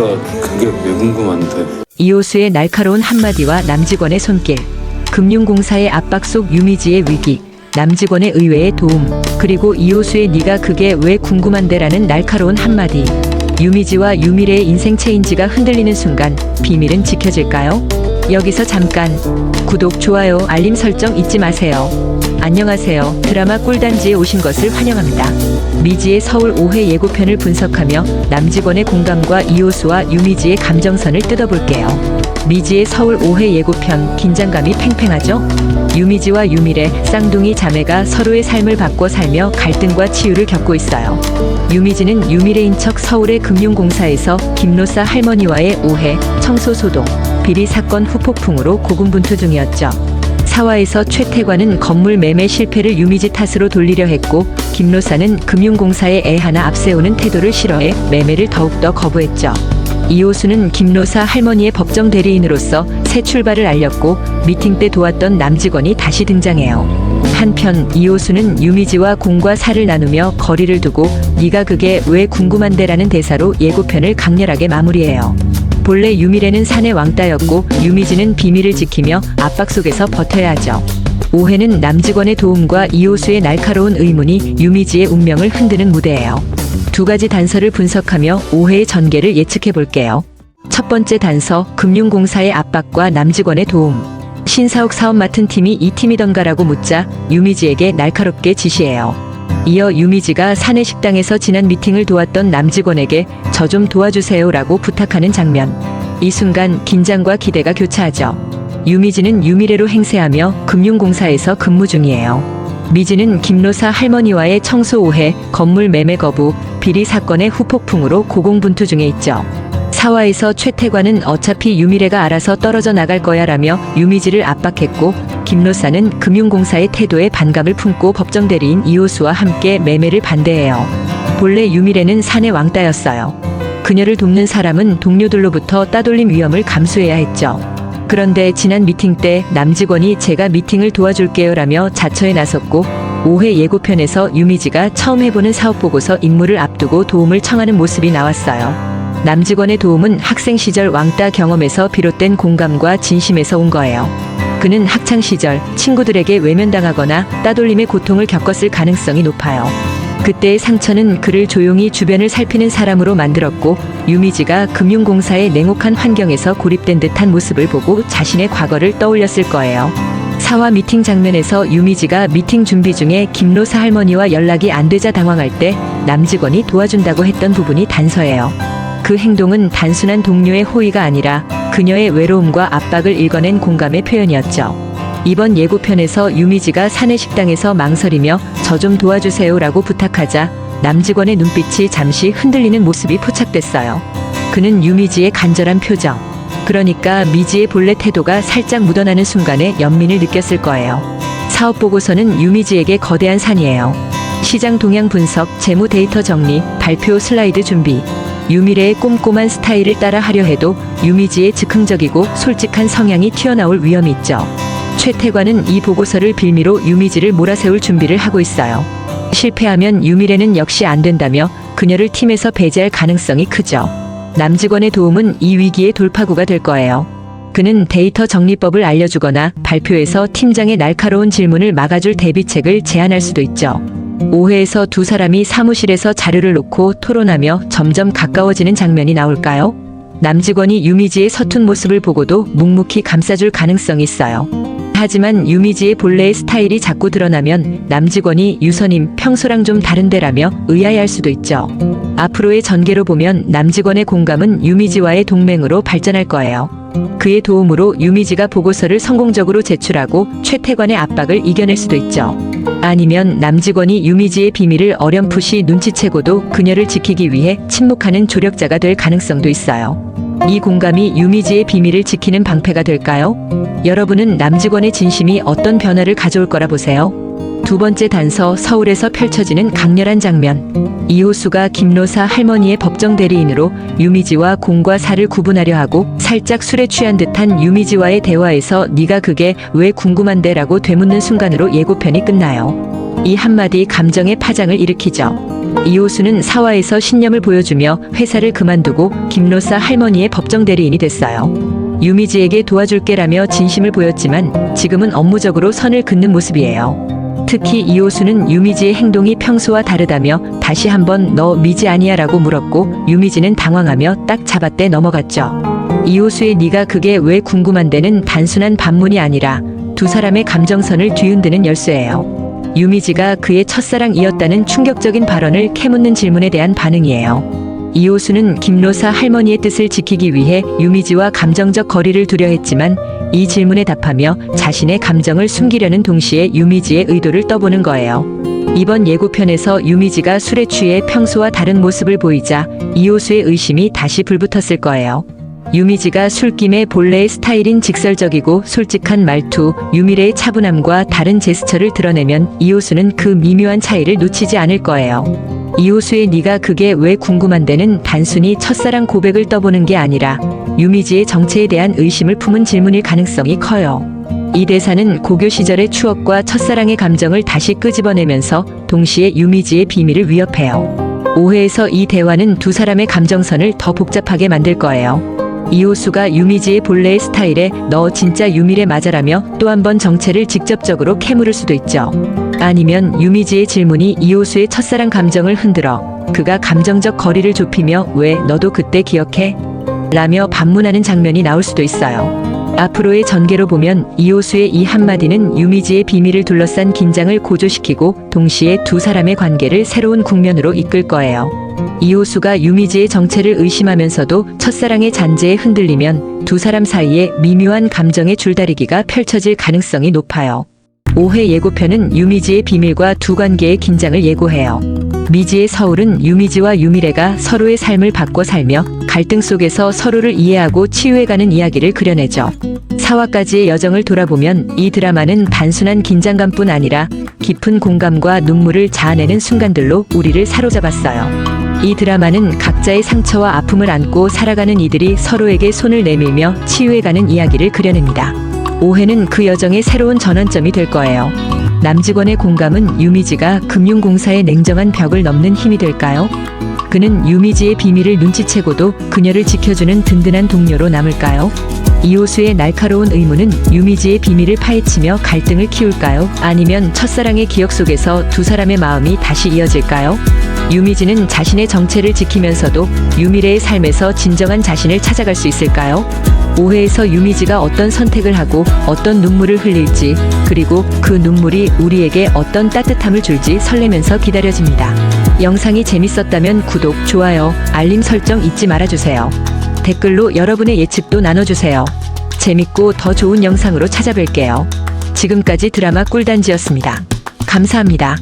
그게 왜 궁금한데? 이호수의 날카로운 한마디와 남직원의 손길, 금융공사의 압박 속 유미지의 위기, 남직원의 의외의 도움, 그리고 이호수의 네가 그게 왜 궁금한데라는 날카로운 한마디. 유미지와 유미래의 인생 체인지가 흔들리는 순간 비밀은 지켜질까요? 여기서 잠깐 구독, 좋아요, 알림 설정 잊지 마세요. 안녕하세요. 드라마 꿀단지에 오신 것을 환영합니다. 미지의 서울 5회 예고편을 분석하며 남직원의 공감과 이호수와 유미지의 감정선을 뜯어볼게요. 미지의 서울 5회 예고편, 긴장감이 팽팽하죠? 유미지와 유미래, 쌍둥이 자매가 서로의 삶을 바꿔 살며 갈등과 치유를 겪고 있어요. 유미지는 유미래인 척 서울의 금융공사에서 김노사 할머니와의 오해, 청소 소동, 비리 사건 후폭풍으로 고군분투 중이었죠. 사화에서 최태관은 건물 매매 실패를 유미지 탓으로 돌리려 했고, 김노사는 금융공사에 애 하나 앞세우는 태도를 싫어해 매매를 더욱더 거부했죠. 이호수는 김노사 할머니의 법정 대리인으로서 새 출발을 알렸고, 미팅 때 도왔던 남직원이 다시 등장해요. 한편 이호수는 유미지와 공과 사를 나누며 거리를 두고 네가 그게 왜 궁금한데라는 대사로 예고편을 강렬하게 마무리해요. 본래 유미래는 사내 왕따였고 유미지는 비밀을 지키며 압박 속에서 버텨야 하죠. 오해는 남직원의 도움과 이호수의 날카로운 의문이 유미지의 운명을 흔드는 무대예요. 두 가지 단서를 분석하며 오해의 전개를 예측해 볼게요. 첫 번째 단서, 금융공사의 압박과 남직원의 도움. 신사옥 사업 맡은 팀이 이 팀이던가라고 묻자 유미지에게 날카롭게 지시해요. 이어 유미지가 사내 식당에서 지난 미팅을 도왔던 남직원에게 저 좀 도와주세요라고 부탁하는 장면. 이 순간 긴장과 기대가 교차하죠. 유미지는 유미래로 행세하며 금융공사에서 근무 중이에요. 미지는 김노사 할머니와의 청소 오해, 건물 매매 거부, 비리 사건의 후폭풍으로 고공분투 중에 있죠. 사화에서 최태관은 어차피 유미래가 알아서 떨어져 나갈 거야 라며 유미지를 압박했고, 김노사는 금융공사의 태도에 반감을 품고 법정 대리인 이호수와 함께 매매를 반대해요. 본래 유미래는 사내 왕따였어요. 그녀를 돕는 사람은 동료들로부터 따돌림 위험을 감수해야 했죠. 그런데 지난 미팅 때 남직원이 제가 미팅을 도와줄게요 라며 자처에 나섰고, 5회 예고편에서 유미지가 처음 해보는 사업보고서 임무를 앞두고 도움을 청하는 모습이 나왔어요. 남직원의 도움은 학생 시절 왕따 경험에서 비롯된 공감과 진심에서 온 거예요. 그는 학창 시절 친구들에게 외면당하거나 따돌림의 고통을 겪었을 가능성이 높아요. 그때의 상처는 그를 조용히 주변을 살피는 사람으로 만들었고, 유미지가 금융공사의 냉혹한 환경에서 고립된 듯한 모습을 보고 자신의 과거를 떠올렸을 거예요. 사화 미팅 장면에서 유미지가 미팅 준비 중에 김노사 할머니와 연락이 안 되자 당황할 때 남직원이 도와준다고 했던 부분이 단서예요. 그 행동은 단순한 동료의 호의가 아니라 그녀의 외로움과 압박을 읽어낸 공감의 표현이었죠. 이번 예고편에서 유미지가 사내 식당에서 망설이며 저 좀 도와주세요라고 부탁하자 남직원의 눈빛이 잠시 흔들리는 모습이 포착됐어요. 그는 유미지의 간절한 표정, 그러니까 미지의 본래 태도가 살짝 묻어나는 순간에 연민을 느꼈을 거예요. 사업 보고서는 유미지에게 거대한 산이에요. 시장 동향 분석, 재무 데이터 정리, 발표 슬라이드 준비. 유미래의 꼼꼼한 스타일을 따라 하려 해도 유미지의 즉흥적이고 솔직한 성향이 튀어나올 위험이 있죠. 최태관은 이 보고서를 빌미로 유미지를 몰아세울 준비를 하고 있어요. 실패하면 유미래는 역시 안 된다며 그녀를 팀에서 배제할 가능성이 크죠. 남직원의 도움은 이 위기의 돌파구가 될 거예요. 그는 데이터 정리법을 알려주거나 발표에서 팀장의 날카로운 질문을 막아줄 대비책을 제안할 수도 있죠. 5회에서 두 사람이 사무실에서 자료를 놓고 토론하며 점점 가까워지는 장면이 나올까요? 남직원이 유미지의 서툰 모습을 보고도 묵묵히 감싸줄 가능성이 있어요. 하지만 유미지의 본래의 스타일이 자꾸 드러나면 남직원이 유선임 평소랑 좀 다른데라며 의아해할 수도 있죠. 앞으로의 전개로 보면 남직원의 공감은 유미지와의 동맹으로 발전할 거예요. 그의 도움으로 유미지가 보고서를 성공적으로 제출하고 최태관의 압박을 이겨낼 수도 있죠. 아니면 남직원이 유미지의 비밀을 어렴풋이 눈치채고도 그녀를 지키기 위해 침묵하는 조력자가 될 가능성도 있어요. 이 공감이 유미지의 비밀을 지키는 방패가 될까요? 여러분은 남직원의 진심이 어떤 변화를 가져올 거라 보세요? 두 번째 단서, 서울에서 펼쳐지는 강렬한 장면. 이호수가 김노사 할머니의 법정 대리인으로 유미지와 공과 사를 구분하려 하고 살짝 술에 취한 듯한 유미지와의 대화에서 네가 그게 왜 궁금한데 라고 되묻는 순간으로 예고편이 끝나요. 이 한마디 감정의 파장을 일으키죠. 이호수는 사화에서 신념을 보여주며 회사를 그만두고 김로사 할머니의 법정 대리인이 됐어요. 유미지에게 도와줄게라며 진심을 보였지만 지금은 업무적으로 선을 긋는 모습이에요. 특히 이호수는 유미지의 행동이 평소와 다르다며 다시 한번 너 미지 아니야 라고 물었고 유미지는 당황하며 딱 잡아떼 넘어갔죠. 이호수의 네가 그게 왜 궁금한데는 단순한 반문이 아니라 두 사람의 감정선을 뒤흔드는 열쇠예요. 유미지가 그의 첫사랑이었다는 충격적인 발언을 캐묻는 질문에 대한 반응이에요. 이호수는 김로사 할머니의 뜻을 지키기 위해 유미지와 감정적 거리를 두려 했지만 이 질문에 답하며 자신의 감정을 숨기려는 동시에 유미지의 의도를 떠보는 거예요. 이번 예고편에서 유미지가 술에 취해 평소와 다른 모습을 보이자 이호수의 의심이 다시 불붙었을 거예요. 유미지가 술김에 본래의 스타일인 직설적이고 솔직한 말투, 유미래의 차분함과 다른 제스처를 드러내면 이호수는 그 미묘한 차이를 놓치지 않을 거예요. 이호수의 네가 그게 왜 궁금한데는 단순히 첫사랑 고백을 떠보는 게 아니라 유미지의 정체에 대한 의심을 품은 질문일 가능성이 커요. 이 대사는 고교 시절의 추억과 첫사랑의 감정을 다시 끄집어내면서 동시에 유미지의 비밀을 위협해요. 오해에서 이 대화는 두 사람의 감정선을 더 복잡하게 만들 거예요. 이호수가 유미지의 본래의 스타일에 너 진짜 유미래 맞아라며 또 한 번 정체를 직접적으로 캐물을 수도 있죠. 아니면 유미지의 질문이 이호수의 첫사랑 감정을 흔들어 그가 감정적 거리를 좁히며 왜 너도 그때 기억해? 라며 반문하는 장면이 나올 수도 있어요. 앞으로의 전개로 보면 이호수의 이 한마디는 유미지의 비밀을 둘러싼 긴장을 고조시키고 동시에 두 사람의 관계를 새로운 국면으로 이끌 거예요. 이호수가 유미지의 정체를 의심하면서도 첫사랑의 잔재에 흔들리면 두 사람 사이에 미묘한 감정의 줄다리기가 펼쳐질 가능성이 높아요. 5회 예고편은 유미지의 비밀과 두 관계의 긴장을 예고해요. 미지의 서울은 유미지와 유미래가 서로의 삶을 바꿔 살며 갈등 속에서 서로를 이해하고 치유해가는 이야기를 그려내죠. 사화까지의 여정을 돌아보면 이 드라마는 단순한 긴장감뿐 아니라 깊은 공감과 눈물을 자아내는 순간들로 우리를 사로잡았어요. 이 드라마는 각자의 상처와 아픔을 안고 살아가는 이들이 서로에게 손을 내밀며 치유해가는 이야기를 그려냅니다. 5회는 그 여정의 새로운 전환점이 될 거예요. 남직원의 공감은 유미지가 금융공사의 냉정한 벽을 넘는 힘이 될까요? 그는 유미지의 비밀을 눈치채고도 그녀를 지켜주는 든든한 동료로 남을까요? 이호수의 날카로운 의문은 유미지의 비밀을 파헤치며 갈등을 키울까요? 아니면 첫사랑의 기억 속에서 두 사람의 마음이 다시 이어질까요? 유미지는 자신의 정체를 지키면서도 유미래의 삶에서 진정한 자신을 찾아갈 수 있을까요? 5회에서 유미지가 어떤 선택을 하고 어떤 눈물을 흘릴지, 그리고 그 눈물이 우리에게 어떤 따뜻함을 줄지 설레면서 기다려집니다. 영상이 재밌었다면 구독, 좋아요, 알림 설정 잊지 말아주세요. 댓글로 여러분의 예측도 나눠주세요. 재밌고 더 좋은 영상으로 찾아뵐게요. 지금까지 드라마 꿀단지였습니다. 감사합니다.